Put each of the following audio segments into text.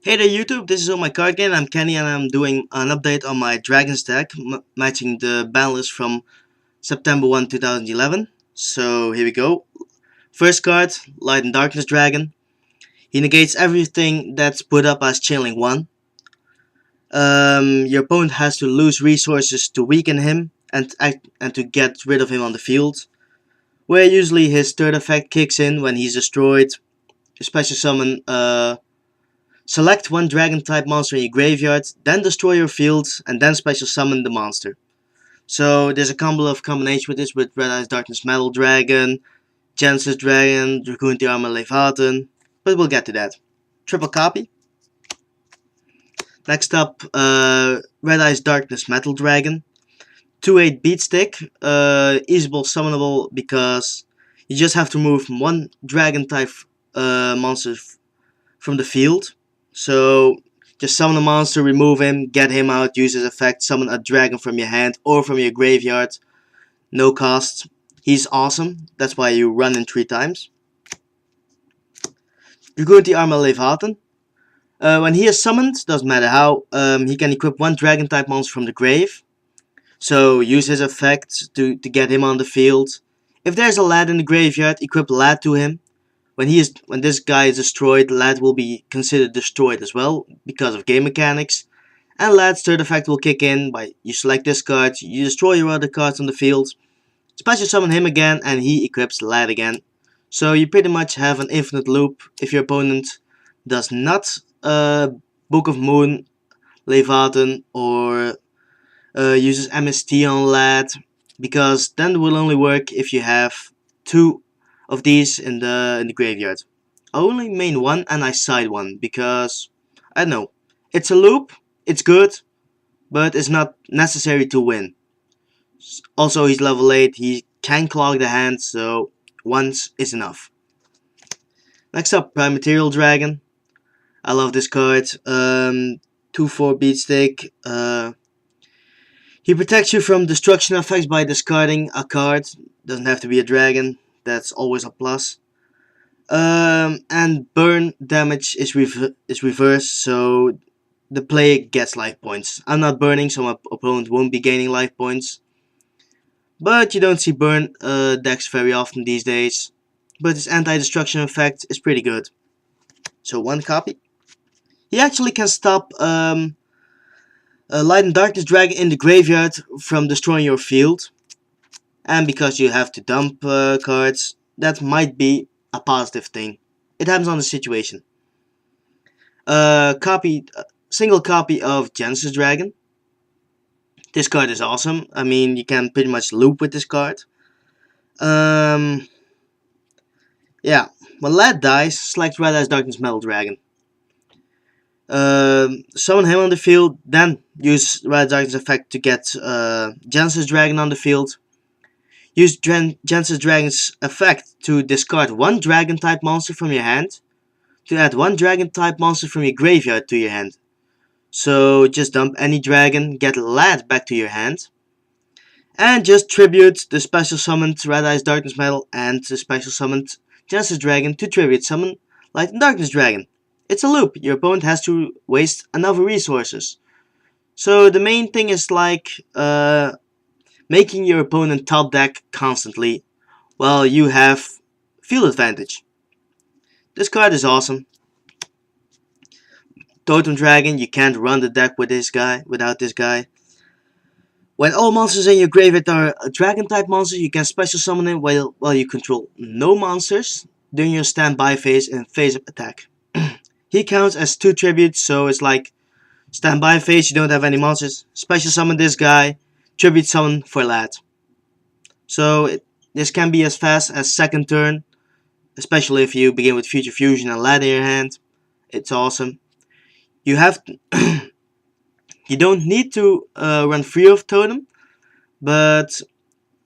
Hey there YouTube, this is on my card game. I'm Kenny and I'm doing an update on my Dragons deck, matching the ban list from September 1, 2011. So here we go. First card, Light and Darkness Dragon. He negates everything that's put up as chilling 1. Your opponent has to lose resources to weaken him and to get rid of him on the field. Where usually his third effect kicks in when he's destroyed. Special summon select one dragon type monster in your graveyard, then destroy your field, and then special summon the monster. So there's a couple of combinations with this, with Red Eyes Darkness Metal Dragon, Genesis Dragon, Dragoon the Armor Leviathan, but we'll get to that. Triple copy. Next up, Red Eyes Darkness Metal Dragon. 2/8 beat stick, easable summonable because you just have to remove one dragon type monster from the field. So just summon a monster, remove him, get him out, use his effect, summon a dragon from your hand or from your graveyard. No cost. He's awesome. That's why you run him 3 times. Dragoon the Armor Leviathan. When he is summoned, doesn't matter how, he can equip one dragon type monster from the grave. So use his effect to get him on the field. If there's a lad in the graveyard, equip lad to him. When this guy is destroyed, lad will be considered destroyed as well because of game mechanics. And lad's third effect will kick in by you select this card, you destroy your other cards on the field, special summon him again, and he equips lad again. So you pretty much have an infinite loop if your opponent does not Book of Moon, Leviathan, or uses MST on lad, because then it will only work if you have 2 of these in the graveyard. I only main 1 and I side 1 because I don't know. It's a loop, it's good, but it's not necessary to win. Also, he's level 8, he can clog the hand, so once is enough. Next up, Prime Material Dragon. I love this card. 2/4 beat stick. He protects you from destruction effects by discarding a card. Doesn't have to be a dragon. That's always a plus. And burn damage is reversed, so the player gets life points. I'm not burning, so my opponent won't be gaining life points. But you don't see burn decks very often these days. But his anti-destruction effect is pretty good. So 1 copy. He actually can stop Light and Darkness Dragon in the graveyard from destroying your field. And because you have to dump cards, that might be a positive thing. It happens on the situation. Single copy of Genesis Dragon. This card is awesome. I mean, you can pretty much loop with this card. Yeah, when lad dies, select Red Eyes Darkness Metal Dragon. Summon him on the field, then use Red Eyes Darkness effect to get Genesis Dragon on the field. Use Genesis Dragon's effect to discard one dragon type monster from your hand, to add one dragon type monster from your graveyard to your hand. So just dump any dragon, get lad back to your hand, and just tribute the special summoned Red Eyes Darkness Metal and the special summoned Genesis Dragon to tribute summon Light and Darkness Dragon. It's a loop. Your opponent has to waste enough resources. So the main thing is like making your opponent top deck constantly while you have field advantage. This card is awesome. Totem Dragon, you can't run the deck with this guy, without this guy. When all monsters in your graveyard are a dragon type monster, you can special summon him while you control no monsters during your standby phase and phase of attack. He counts as 2 tributes, so it's like standby phase, you don't have any monsters, special summon this guy, tribute summon for lad. So this can be as fast as second turn, especially if you begin with Future Fusion and lad in your hand. It's awesome. You have you don't need to run free of totem, but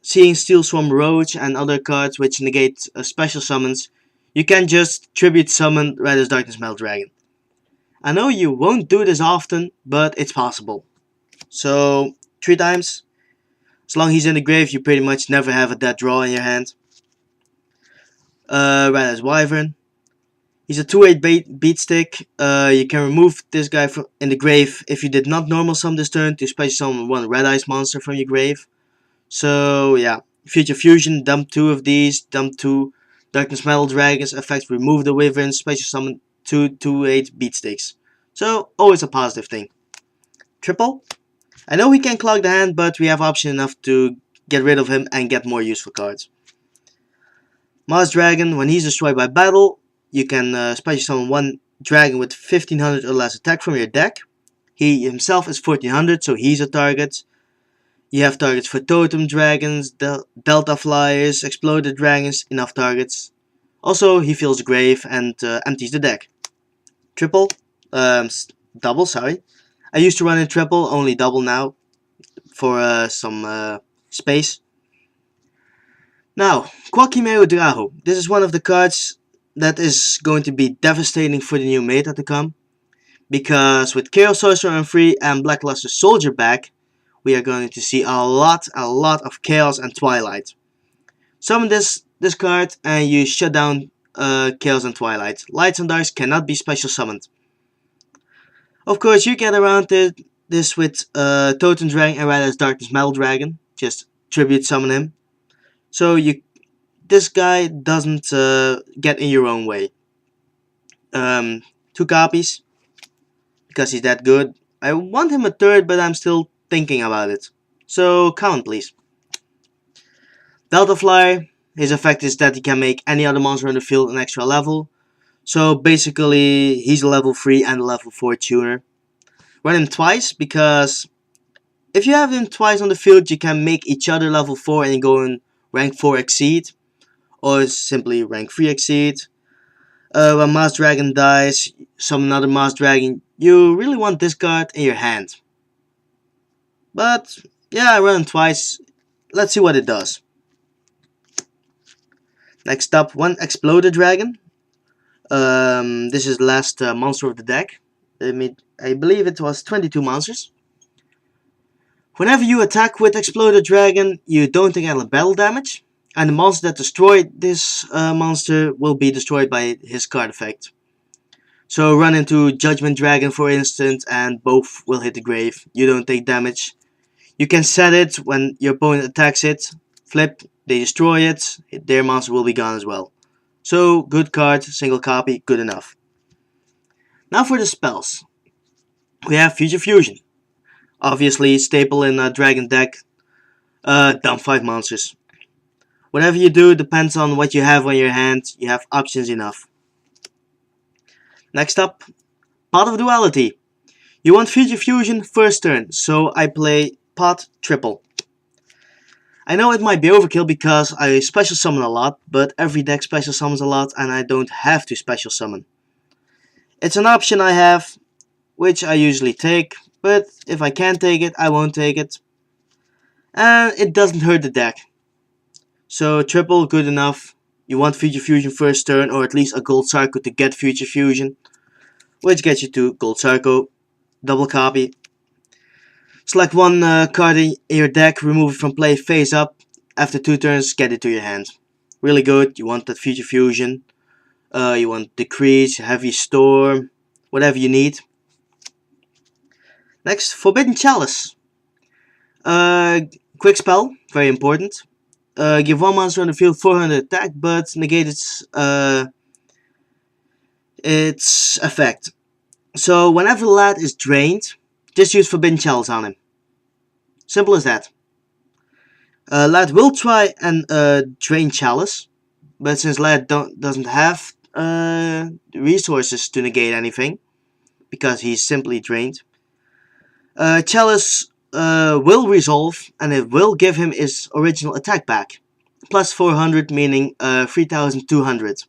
seeing Steel Swarm Roach and other cards which negate special summons, you can just tribute summon Red Eyes Darkness Metal Dragon. I know you won't do this often, but it's possible. So 3 times. As long as he's in the grave, you pretty much never have a dead draw in your hand. Red Eyes Wyvern. He's a 2/8 beat stick. You can remove this guy from in the grave if you did not normal summon this turn to special summon one red ice monster from your grave. So yeah, Future Fusion, dump 2 of these, dump 2 Darkness Metal Dragons, effect remove the Wyvern, special summon 2 2/8 beat sticks. So always a positive thing. Triple. I know he can clog the hand, but we have option enough to get rid of him and get more useful cards. Mars Dragon, when he's destroyed by battle, you can special summon one dragon with 1500 or less attack from your deck. He himself is 1400, so he's a target. You have targets for Totem Dragons, Delta Flyers, Exploded Dragons, enough targets. Also, he fills the grave and empties the deck. Triple, double, sorry. I used to run in triple, only double now, for some space. Now, Quackimeo Draho. This is one of the cards that is going to be devastating for the new meta to come. Because with Chaos Sorcerer on free and Blackluster Soldier back, we are going to see a lot of Chaos and Twilight. Summon this card and you shut down Chaos and Twilight. Lights and Darks cannot be special summoned. Of course, you get around this with Totem Dragon and as Darkness Metal Dragon. Just tribute summon him. So this guy doesn't get in your own way. 2 copies, because he's that good. I want him a third, but I'm still thinking about it. So comment please. Delta Flyer, his effect is that he can make any other monster on the field an extra level. So basically he's a level 3 and a level 4 tuner. Run him twice, because if you have him twice on the field, you can make each other level 4 and go in rank 4 exceed, or simply rank 3 exceed. When Mars Dragon dies, summon another Mars Dragon. You really want this card in your hand. But yeah, I run it twice. Let's see what it does. Next up, one Exploded Dragon. This is the last monster of the deck. I believe it was 22 monsters. Whenever you attack with Exploded Dragon, you don't take any battle damage. And the monster that destroyed this monster will be destroyed by his card effect. So run into Judgment Dragon for instance, and both will hit the grave. You don't take damage. You can set it when your opponent attacks it. Flip, they destroy it. Their monster will be gone as well. So good card, single copy, good enough. Now for the spells. We have Future Fusion. Obviously staple in a dragon deck. Dump 5 monsters. Whatever you do depends on what you have on your hand. You have options enough. Next up, Pot of Duality. You want Future Fusion first turn, so I play Pot Triple. I know it might be overkill because I special summon a lot, but every deck special summons a lot and I don't have to special summon. It's an option I have, which I usually take, but if I can't take it, I won't take it. And it doesn't hurt the deck. So triple, good enough. You want Future Fusion first turn, or at least a Gold Sarko to get Future Fusion, which gets you to Gold Sarko. Double copy. Select one card in your deck, remove it from play face up. After 2 turns, get it to your hand. Really good. You want that Future Fusion. You want Decrease, Heavy Storm, whatever you need. Next, Forbidden Chalice. Quick spell, very important. Give one monster on the field 400 attack, but negate its effect. So whenever the lad is drained, just use Forbidden Chalice on him. Simple as that. Lad will try and drain Chalice, but since lad doesn't have resources to negate anything, because he's simply drained, Chalice will resolve and it will give him his original attack back. Plus 400, meaning 3200.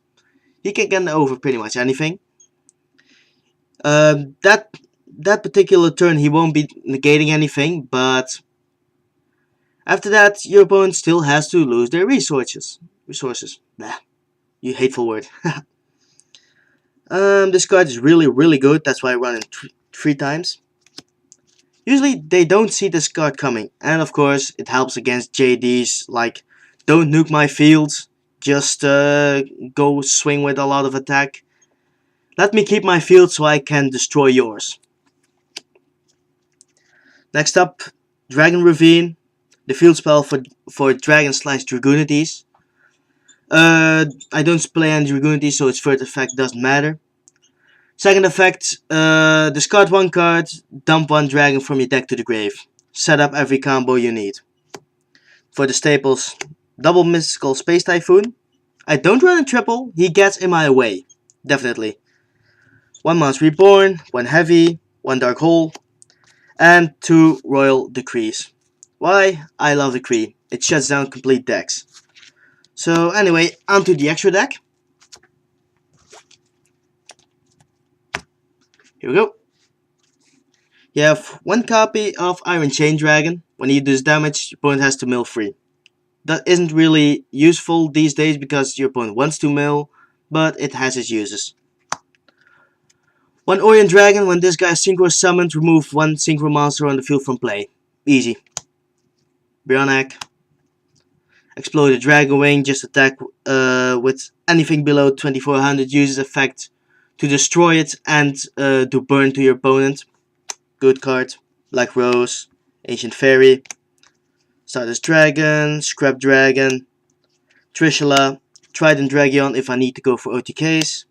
He can get over pretty much anything. That particular turn he won't be negating anything, but after that your opponent still has to lose their resources. Nah, you hateful word. This card is really good, that's why I run it 3 times. Usually they don't see this card coming, and of course it helps against JDs like don't nuke my fields, just go swing with a lot of attack. Let me keep my field so I can destroy yours. Next up, Dragon Ravine, the field spell for Dragon Slice Dragoonities. I don't play any Dragoonities, so its first effect doesn't matter. Second effect, discard one card, dump one dragon from your deck to the grave. Set up every combo you need. For the staples, double Mystical Space Typhoon. I don't run a triple, he gets in my way. Definitely. One Monster Reborn, one Heavy, one Dark Hole, and two Royal Decrees. Why? I love Decree. It shuts down complete decks. So anyway, onto the extra deck. Here we go. You have one copy of Iron Chain Dragon. When you do this damage, your opponent has to mill free. That isn't really useful these days because your opponent wants to mill, but it has its uses. One Orient Dragon. When this guy is synchro summoned, remove one synchro monster on the field from play. Easy. Brionac. Explode a Dragon Wing. Just attack with anything below 2400. Uses effect to destroy it and do burn to your opponent. Good card. Black Rose. Ancient Fairy. Stardust Dragon. Scrap Dragon. Trishula. Trident Dragon if I need to go for OTKs.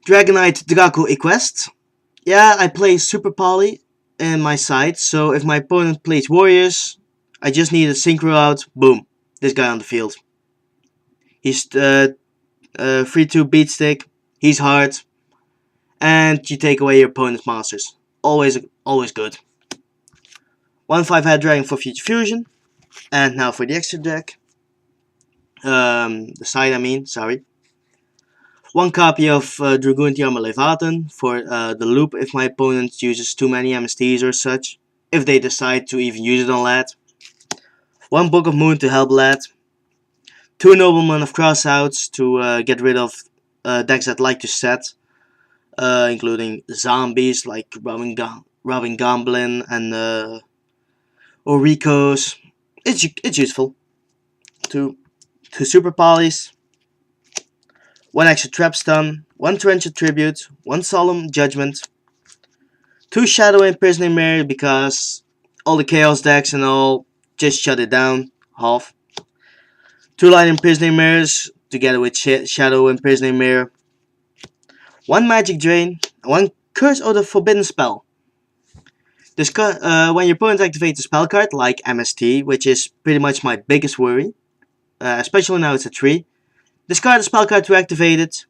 Dragonite Draco Equest. Yeah, I play Super Poly in my side, so if my opponent plays Warriors, I just need a synchro out, boom, this guy on the field. He's 3-2 beat stick, he's hard, and you take away your opponent's monsters. Always good. 1/5 Head Dragon for Future Fusion, and now for the extra deck. The side I mean, sorry. One copy of Dragoon Armor Leviathan for the loop if my opponent uses too many MSTs or such, if they decide to even use it on Lad. One Book of Moon to help Lad. Two Noblemen of Crossouts to get rid of decks that like to set, including zombies like Robbing Goblin and Oricos. It's useful. Two Super Polys. One extra Trap Stun, one Torrential Tribute, one Solemn Judgment, two Shadow Imprisoning Mirror because all the Chaos decks and all just shut it down, half. Two Light Imprisoning Mirrors together with Shadow Imprisoning Mirror. One Magic Drain, and one Curse of the Forbidden Spell. This when your opponent activates a spell card like MST, which is pretty much my biggest worry, especially now it's a 3. Discard a spell card to activate it.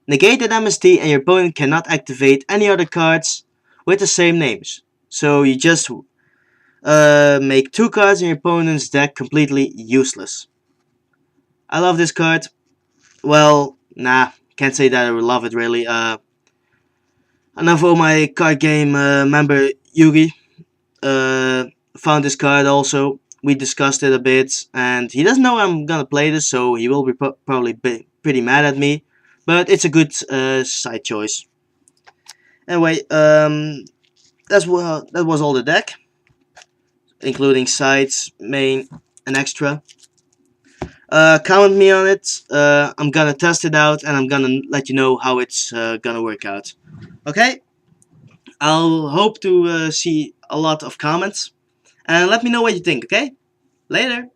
Negate that MST and your opponent cannot activate any other cards with the same names. So you just make 2 cards in your opponent's deck completely useless. I love this card. Well, nah, can't say that I love it really. Another of my card game member, Yugi, found this card also. We discussed it a bit, and he doesn't know I'm gonna play this, so he will be probably pretty mad at me. But it's a good side choice. Anyway, that was all the deck, including sides, main, and extra. Comment me on it. I'm gonna test it out, and I'm gonna let you know how it's gonna work out. Okay? I'll hope to see a lot of comments. And let me know what you think, okay? Later!